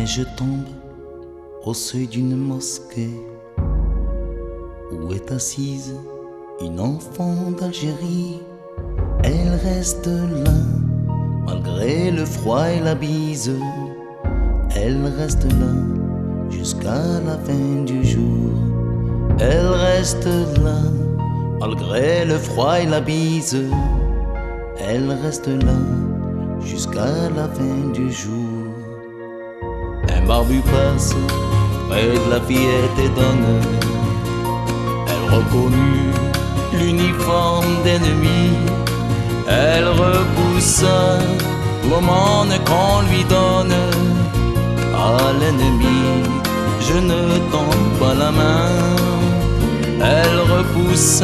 je tombe au seuil d'une mosquée où est assise une enfant d'Algérie. Elle reste là, malgré le froid et la bise. Elle reste là, jusqu'à la fin du jour. Elle reste là, malgré le froid et la bise. Elle reste là, jusqu'à la fin du jour. Un barbu passe près de la fillette et donne. Elle reconnut l'uniforme d'ennemi. Elle repousse l'aumône qu'on lui donne. À l'ennemi, je ne tends pas la main. Elle repousse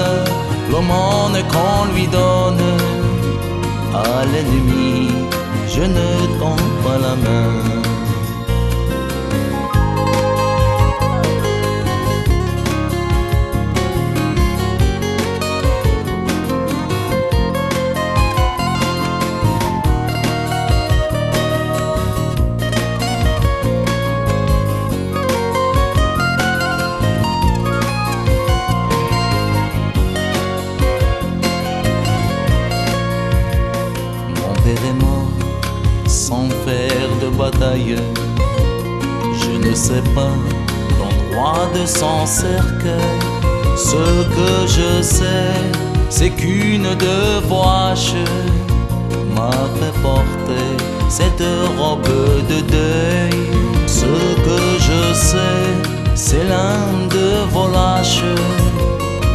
l'aumône qu'on lui donne. À l'ennemi, je ne tends pas la main. Sans faire de bataille, je ne sais pas l'endroit de son cercueil. Ce que je sais, c'est qu'une de vos haches m'a fait porter cette robe de deuil. Ce que je sais, c'est l'un de vos lâches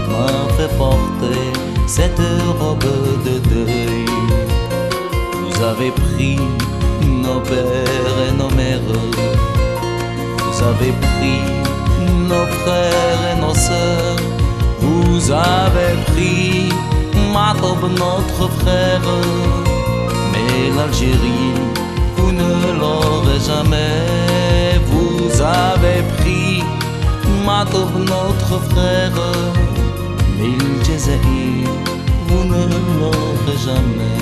m'a fait porter cette robe de deuil. Vous avez pris nos pères et nos mères, vous avez pris nos frères et nos sœurs, vous avez pris Matob, notre frère. Mais l'Algérie, vous ne l'aurez jamais. Vous avez pris Matob, notre frère, mais le Jazaïr, vous ne l'aurez jamais.